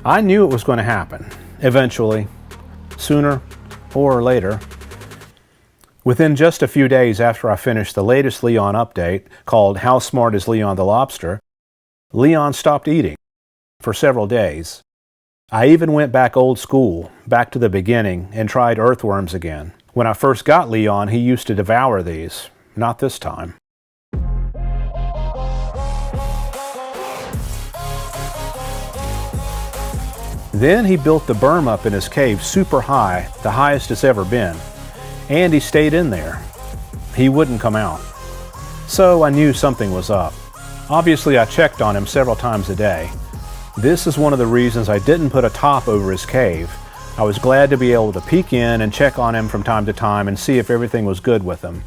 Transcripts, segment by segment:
I knew it was going to happen, eventually, sooner or later. Within just a few days after I finished the latest Leon update, called How Smart is Leon the Lobster, Leon stopped eating for several days. I even went back old school, back to the beginning, and tried earthworms again. When I first got Leon, he used to devour these. Not this time. Then he built the berm up in his cave super high, the highest it's ever been. And he stayed in there. He wouldn't come out. So I knew something was up. Obviously, I checked on him several times a day. This is one of the reasons I didn't put a top over his cave. I was glad to be able to peek in and check on him from time to time and see if everything was good with him.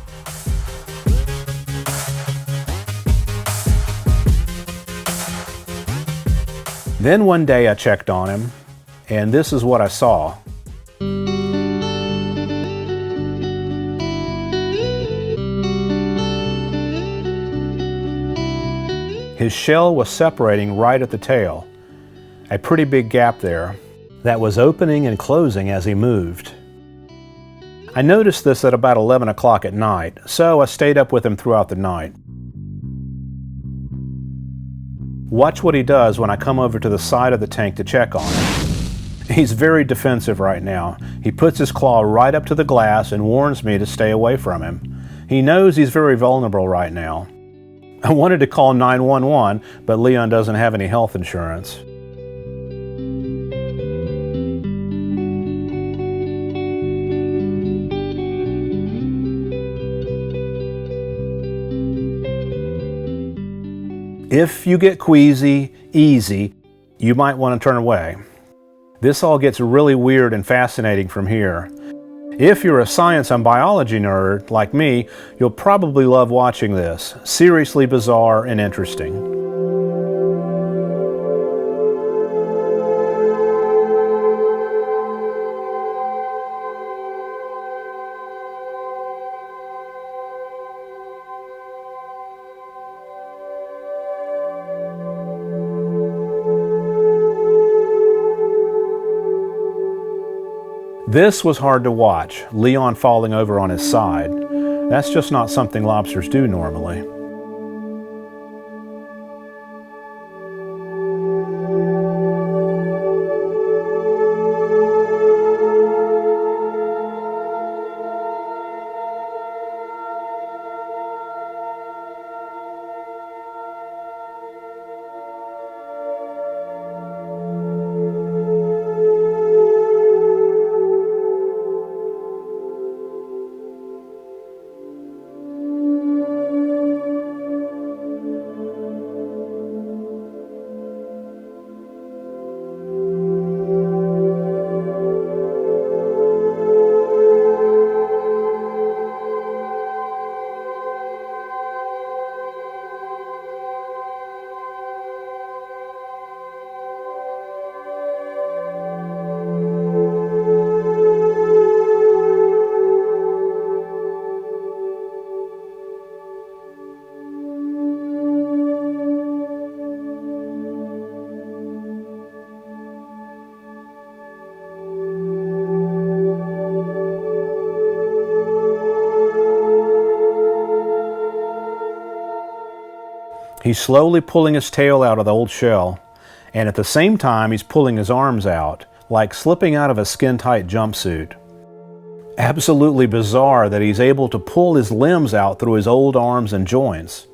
Then one day I checked on him, and this is what I saw. His shell was separating right at the tail, a pretty big gap there that was opening and closing as he moved. I noticed this at about 11 o'clock at night, so I stayed up with him throughout the night. Watch what he does when I come over to the side of the tank to check on him. He's very defensive right now. He puts his claw right up to the glass and warns me to stay away from him. He knows he's very vulnerable right now. I wanted to call 911, but Leon doesn't have any health insurance. If you get queasy, easy, you might want to turn away. This all gets really weird and fascinating from here. If you're a science and biology nerd like me, you'll probably love watching this. Seriously bizarre and interesting. This was hard to watch, Leon falling over on his side. That's just not something lobsters do normally. He's slowly pulling his tail out of the old shell, and at the same time he's pulling his arms out, like slipping out of a skin-tight jumpsuit. Absolutely bizarre that he's able to pull his limbs out through his old arms and joints.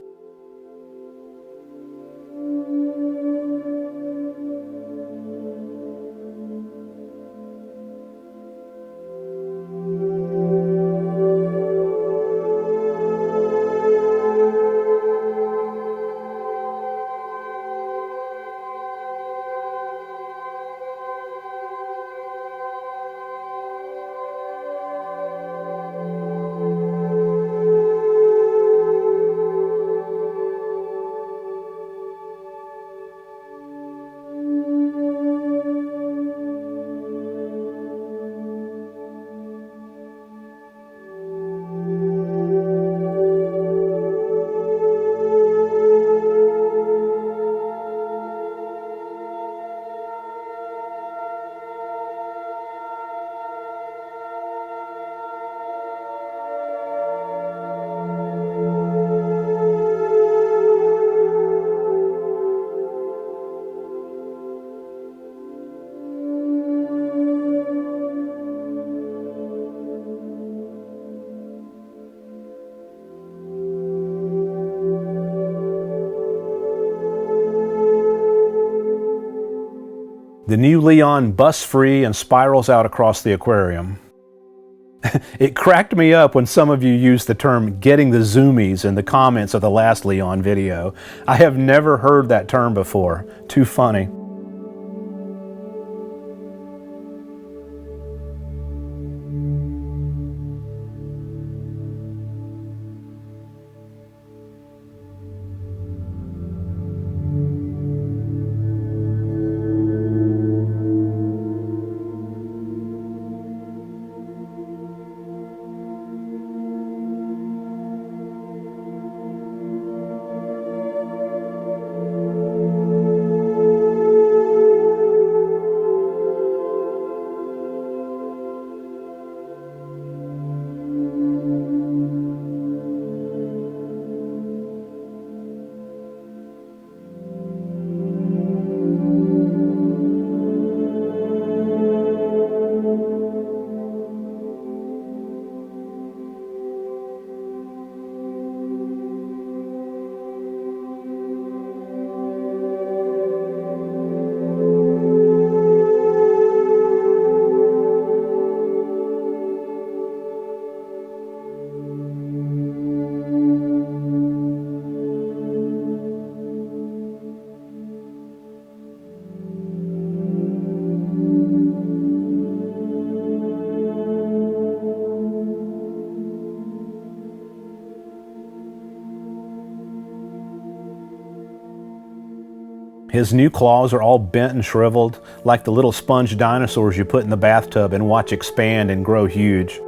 The new Leon busts free and spirals out across the aquarium. It cracked me up when some of you used the term getting the zoomies in the comments of the last Leon video. I have never heard that term before. Too funny. His new claws are all bent and shriveled, like the little sponge dinosaurs you put in the bathtub and watch expand and grow huge.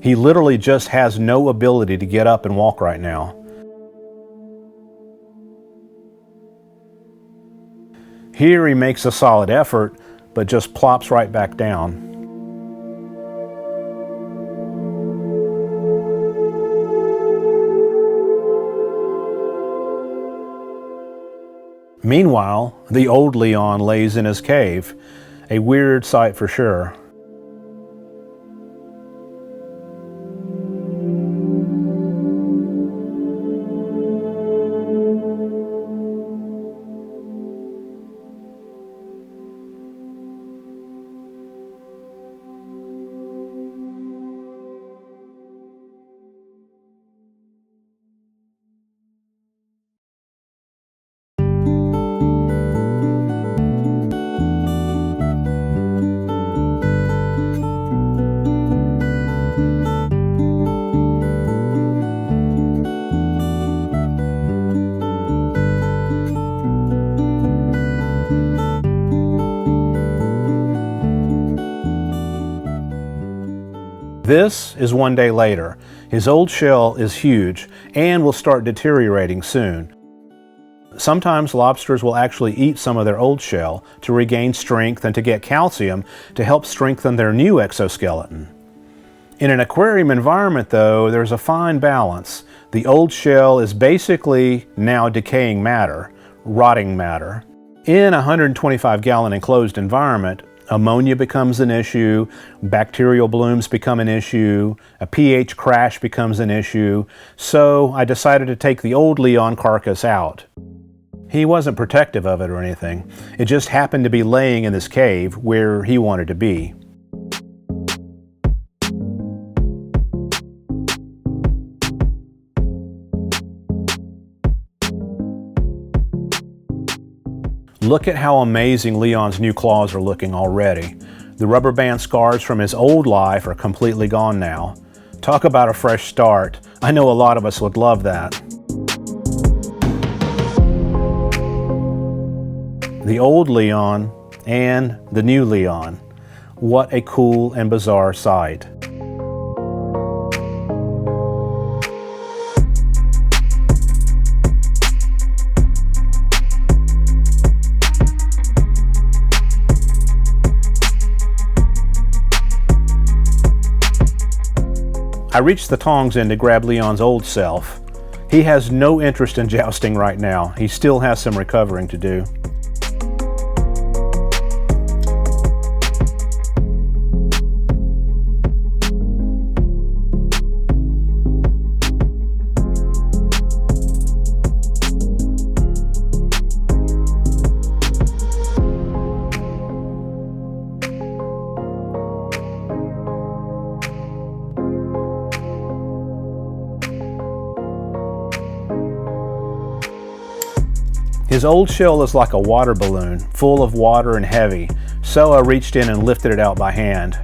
He literally just has no ability to get up and walk right now. Here he makes a solid effort, but just plops right back down. Meanwhile, the old Leon lays in his cave, a weird sight for sure. This is one day later. His old shell is huge and will start deteriorating soon. Sometimes lobsters will actually eat some of their old shell to regain strength and to get calcium to help strengthen their new exoskeleton. In an aquarium environment, though, there's a fine balance. The old shell is basically now decaying matter, rotting matter. In a 125-gallon enclosed environment, ammonia becomes an issue, bacterial blooms become an issue, a pH crash becomes an issue, so I decided to take the old Leon carcass out. He wasn't protective of it or anything. It just happened to be laying in this cave where he wanted to be. Look at how amazing Leon's new claws are looking already. The rubber band scars from his old life are completely gone now. Talk about a fresh start. I know a lot of us would love that. The old Leon and the new Leon. What a cool and bizarre sight. I reached the tongs in to grab Leon's old self. He has no interest in jousting right now. He still has some recovering to do. His old shell is like a water balloon, full of water and heavy, so I reached in and lifted it out by hand.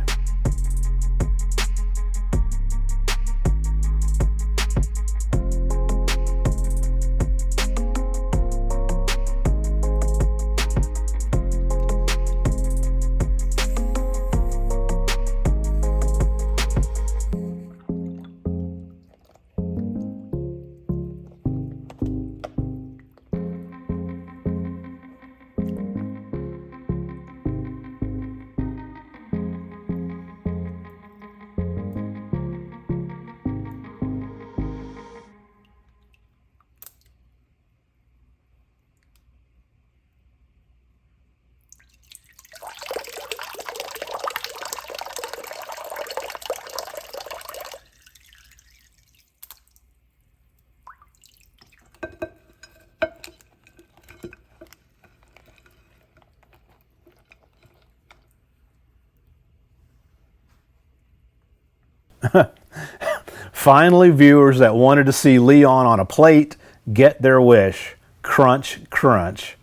Finally, viewers that wanted to see Leon on a plate get their wish. Crunch, crunch.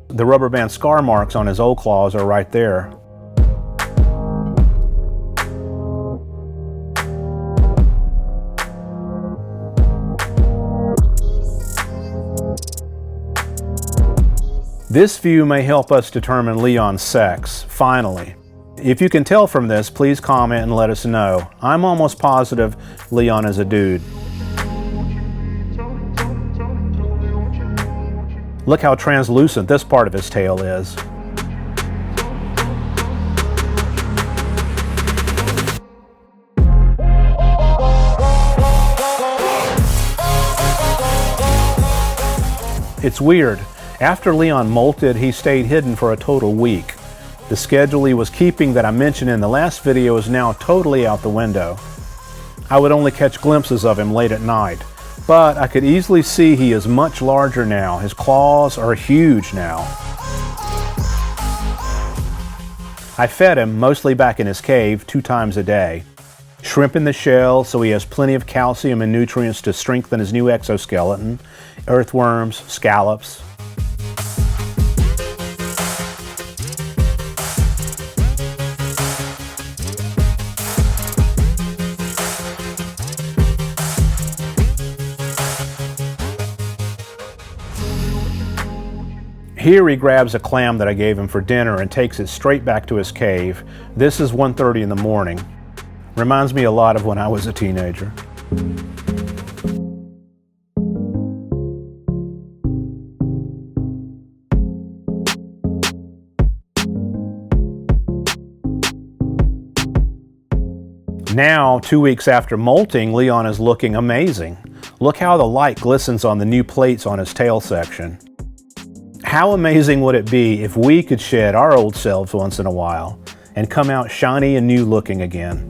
The rubber band scar marks on his old claws are right there. This view may help us determine Leon's sex, finally. If you can tell from this, please comment and let us know. I'm almost positive Leon is a dude. Look how translucent this part of his tail is. It's weird. After Leon molted, he stayed hidden for a total week. The schedule he was keeping that I mentioned in the last video is now totally out the window. I would only catch glimpses of him late at night, but I could easily see he is much larger now. His claws are huge now. I fed him, mostly back in his cave, 2 times a day. Shrimp in the shell so he has plenty of calcium and nutrients to strengthen his new exoskeleton, earthworms, scallops. Here he grabs a clam that I gave him for dinner and takes it straight back to his cave. This is 1:30 in the morning. Reminds me a lot of when I was a teenager. Now, 2 weeks after molting, Leon is looking amazing. Look how the light glistens on the new plates on his tail section. How amazing would it be if we could shed our old selves once in a while and come out shiny and new looking again?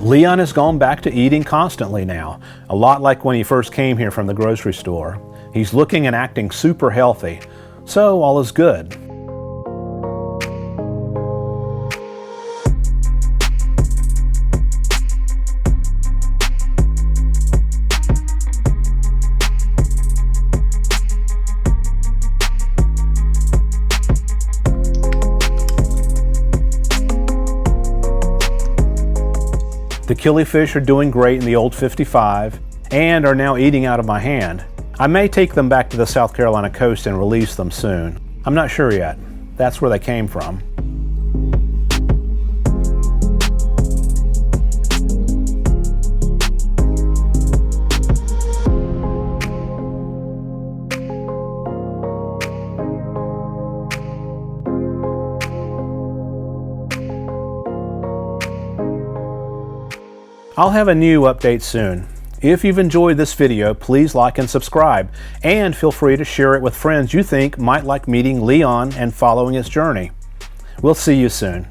Leon has gone back to eating constantly now, a lot like when he first came here from the grocery store. He's looking and acting super healthy, so all is good. killifish are doing great in the old 55 and are now eating out of my hand. I may take them back to the South Carolina coast and release them soon. I'm not sure yet. That's where they came from. I'll have a new update soon. If you've enjoyed this video, please like and subscribe, and feel free to share it with friends you think might like meeting Leon and following his journey. We'll see you soon.